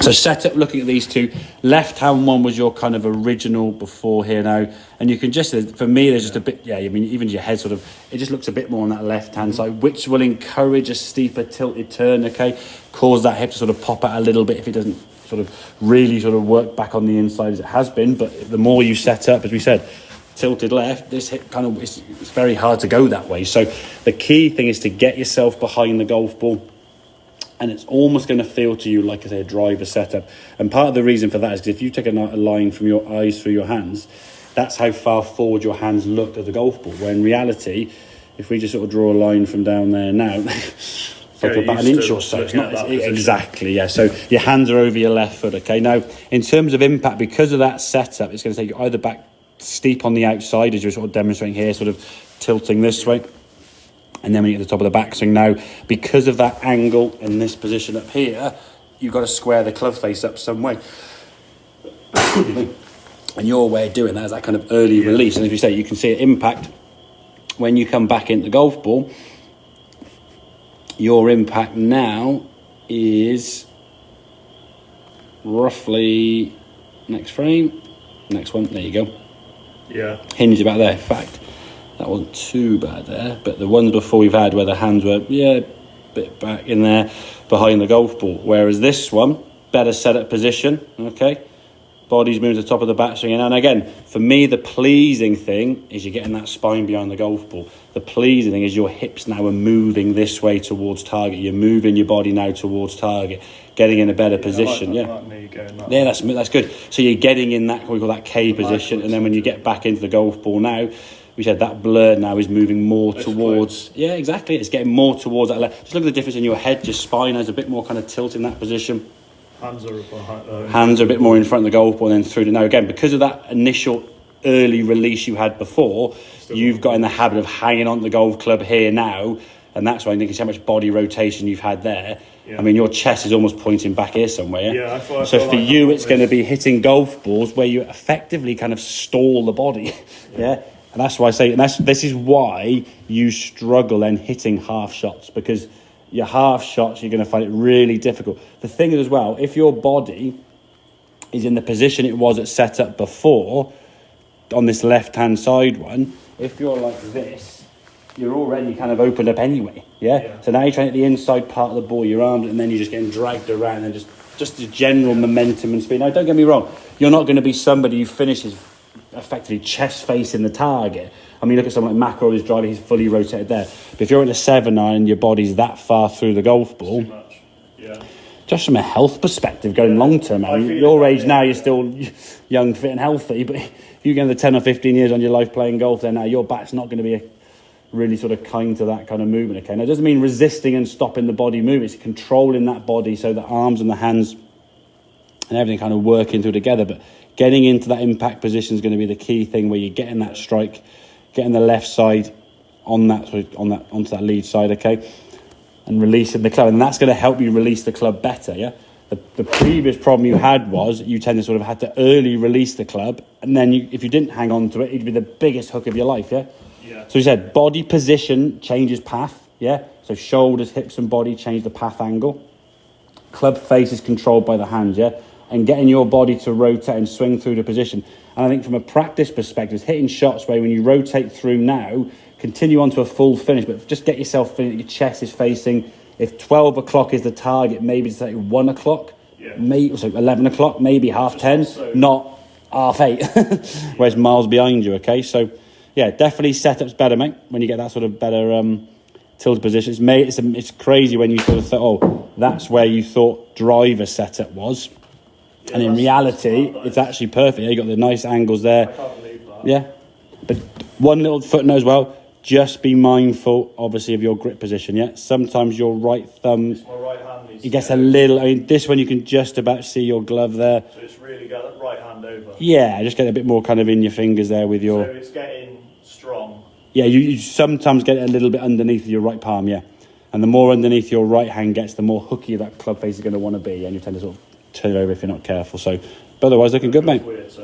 So set up looking at these two. Left hand one was your kind of original before here now. And you can just, for me, there's just a bit, I mean, even your head sort of, it just looks a bit more on that left hand side, which will encourage a steeper tilted turn, okay? Cause that hip to sort of pop out a little bit if it doesn't sort of really sort of work back on the inside as it has been. But the more you set up, as we said, tilted left, this hip kind of, it's very hard to go that way. So the key thing is to get yourself behind the golf ball. And it's almost going to feel to you like, I say, a driver setup. And part of the reason for that is because if you take a line from your eyes through your hands, that's how far forward your hands look at the golf ball. Where in reality, if we just sort of draw a line from down there now, it's like about an inch or so. It's not exactly, yeah. So your hands are over your left foot, okay? Now, in terms of impact, because of that setup, it's going to take you either back steep on the outside, as you're sort of demonstrating here, sort of tilting this way. And then when you get to the top of the backswing now, because of that angle in this position up here, you've got to square the club face up some way. And your way of doing that is that kind of early release. And as we say, you can see it impact when you come back into the golf ball. Your impact now is roughly, next frame, next one, there you go. Yeah. Hinge about there, in fact. That wasn't too bad there, but the ones before we've had where the hands were, a bit back in there behind the golf ball. Whereas this one, better set up position, okay? Body's moving to the top of the backswing. And again, for me, the pleasing thing is you're getting that spine behind the golf ball. The pleasing thing is your hips now are moving this way towards target. You're moving your body now towards target, getting in a better position. Like me going that yeah, that's good. So you're getting in that, what we call that K position. And then when you get back into the golf ball now, we said that blur now is moving more towards... Close. Yeah, exactly. It's getting more towards that left. Just look at the difference in your head. Your spine has a bit more kind of tilt in that position. Hands are behind, hands are a bit more in front of the golf ball and then through to now. Again, because of that initial early release you had before, you've got in the habit of hanging on the golf club here now. And that's why I think it's how much body rotation you've had there. Yeah. I mean, your chest is almost pointing back here somewhere. Yeah, so for like you, it's going to be hitting golf balls where you effectively kind of stall the body. Yeah. And that's why I say, and this is why you struggle then hitting half shots, because your half shots, you're going to find it really difficult. The thing is as well, if your body is in the position it was at setup before, on this left-hand side one, if you're like this, you're already kind of opened up anyway, yeah? So now you're trying to hit the inside part of the ball, your arms, and then you're just getting dragged around and just the general momentum and speed. Now, don't get me wrong, you're not going to be somebody who finishes effectively chest facing the target. I mean, look at someone like McIlroy who's driving, he's fully rotated there. But if you're at a 7-iron and your body's that far through the golf ball, just from a health perspective, going long term, your age now, you're still young, fit and healthy, but if you get another 10 or 15 years on your life playing golf, then now your back's not going to be really sort of kind to that kind of movement. Okay, now it doesn't mean resisting and stopping the body move, it's controlling that body so the arms and the hands and everything kind of working through together. But getting into that impact position is going to be the key thing, where you're getting that strike, getting the left side onto that lead side, okay, and releasing the club, and that's going to help you release the club better. Yeah, the previous problem you had was you tend to sort of had to early release the club, and then if you didn't hang on to it, it'd be the biggest hook of your life. Yeah. So we said body position changes path. Yeah. So shoulders, hips, and body change the path angle. Club face is controlled by the hands. Yeah. And getting your body to rotate and swing through the position. And I think from a practice perspective, hitting shots where when you rotate through now, continue on to a full finish, but just get yourself feeling that your chest is facing. If 12 o'clock is the target, maybe it's like 1 o'clock, maybe so 11 o'clock, maybe half 10, not half 8, where it's miles behind you, okay? So, yeah, definitely setup's better, mate, when you get that sort of better tilted position. It's crazy when you sort of thought, oh, that's where you thought driver setup was. Yeah, and in reality, it's actually perfect. You got the nice angles there. I can't believe that. Yeah. But one little footnote as well, just be mindful, obviously, of your grip position, yeah? Sometimes your right thumb, my right hand it gets a little, I mean, this one you can just about see your glove there. So it's really got that right hand over. Yeah, just get a bit more kind of in your fingers there with your... So it's getting strong. Yeah, you sometimes get it a little bit underneath your right palm, yeah. And the more underneath your right hand gets, the more hooky that club face is going to want to be, and you tend to sort of turn over if you're not careful. So, but otherwise, looking good, mate. Weird, so